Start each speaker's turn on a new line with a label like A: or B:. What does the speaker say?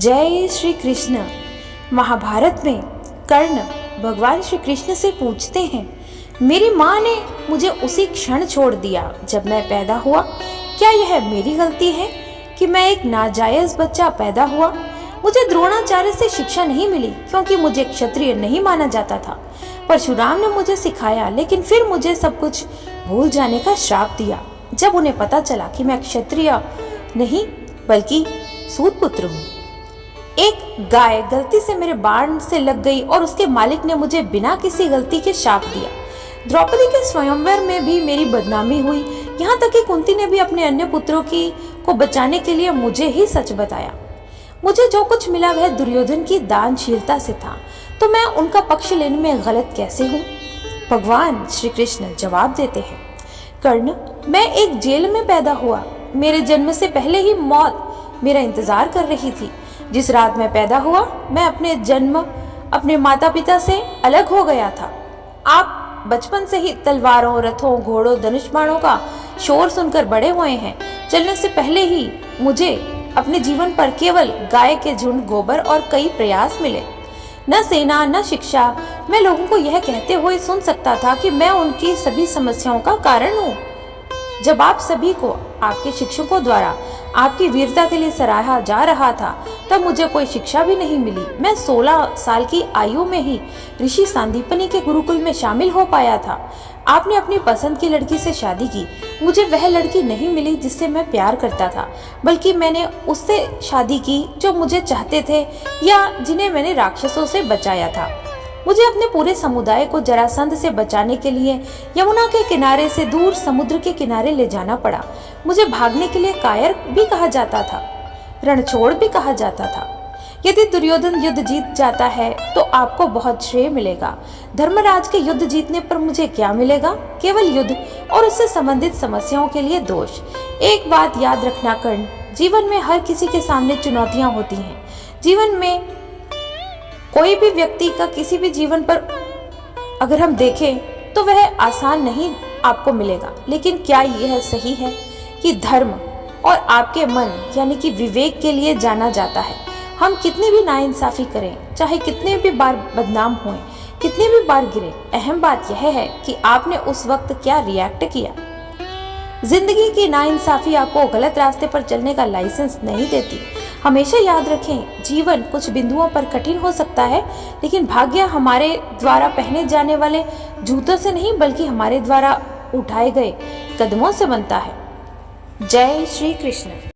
A: जय श्री कृष्ण। महाभारत में कर्ण भगवान श्री कृष्ण से पूछते हैं, मेरी माँ ने मुझे उसी क्षण छोड़ दिया जब मैं पैदा हुआ। क्या यह मेरी गलती है कि मैं एक नाजायज बच्चा पैदा हुआ? मुझे द्रोणाचार्य से शिक्षा नहीं मिली क्योंकि मुझे क्षत्रिय नहीं माना जाता था। परशुराम ने मुझे सिखाया, लेकिन फिर मुझे सब कुछ भूल जाने का श्राप दिया जब उन्हें पता चला कि मैं क्षत्रिय नहीं बल्कि सूत पुत्र हूँ। एक गाय गलती से मेरे बाण से लग गई और उसके मालिक ने मुझे बिना किसी गलती के शाप दिया। द्रौपदी के स्वयंवर में भी मेरी बदनामी हुई, यहाँ तक कि कुंती ने भी अपने अन्य पुत्रों को बचाने के लिए मुझे ही सच बताया। मुझे जो कुछ मिला वह दुर्योधन की दानशीलता से था, तो मैं उनका पक्ष लेने में गलत कैसे हूँ? भगवान श्री कृष्ण जवाब देते हैं, कर्ण, मैं एक जेल में पैदा हुआ। मेरे जन्म से पहले ही मौत मेरा इंतजार कर रही थी। जिस रात मैं पैदा हुआ, मैं अपने माता पिता से अलग हो गया था। आप बचपन से ही तलवारों, रथों, घोड़ों, धनुष बाणों का शोर सुनकर बड़े हुए हैं। चलने से पहले ही मुझे अपने जीवन पर केवल गाय के झुंड, गोबर और कई प्रयास मिले। न सेना न शिक्षा। मैं लोगों को यह कहते हुए सुन सकता था कि मैं उनकी सभी समस्याओं का कारण हूँ। जब आप सभी को आपके शिक्षकों द्वारा आपकी वीरता के लिए सराहा जा रहा था, तब मुझे कोई शिक्षा भी नहीं मिली। मैं 16 साल की आयु में ही ऋषि सांदीपनि के गुरुकुल में शामिल हो पाया था। आपने अपनी पसंद की लड़की से शादी की। मुझे वह लड़की नहीं मिली जिससे मैं प्यार करता था, बल्कि मैंने उससे शादी की जो मुझे चाहते थे या जिन्हें मैंने राक्षसों से बचाया था। मुझे अपने पूरे समुदाय को जरासंध से बचाने के लिए यमुना के किनारे से दूर समुद्र के किनारे ले जाना पड़ा। मुझे भागने के लिए कायर भी कहा जाता था, रणछोड़ भी कहा जाता था। यदि दुर्योधन युद्ध जीत जाता है तो आपको बहुत श्रेय मिलेगा। धर्मराज के युद्ध जीतने पर मुझे क्या मिलेगा? केवल युद्ध और उससे संबंधित समस्याओं के लिए दोष। एक बात याद रखना कर्ण, जीवन में हर किसी के सामने चुनौतियां होती हैं। जीवन में कोई भी व्यक्ति का किसी भी जीवन पर अगर हम देखें तो वह आसान नहीं आपको मिलेगा, लेकिन क्या यह सही है कि धर्म और आपके मन यानी कि विवेक के लिए जाना जाता है? हम कितनी भी नाइंसाफी करें, चाहे कितने भी बार बदनाम हों, कितनी भी बार गिरे, अहम बात यह है कि आपने उस वक्त क्या रिएक्ट किया। जिंदगी की नाइंसाफी आपको गलत रास्ते पर चलने का लाइसेंस नहीं देती। हमेशा याद रखें, जीवन कुछ बिंदुओं पर कठिन हो सकता है, लेकिन भाग्य हमारे द्वारा पहने जाने वाले जूतों से नहीं बल्कि हमारे द्वारा उठाए गए कदमों से बनता है। जय श्री कृष्ण।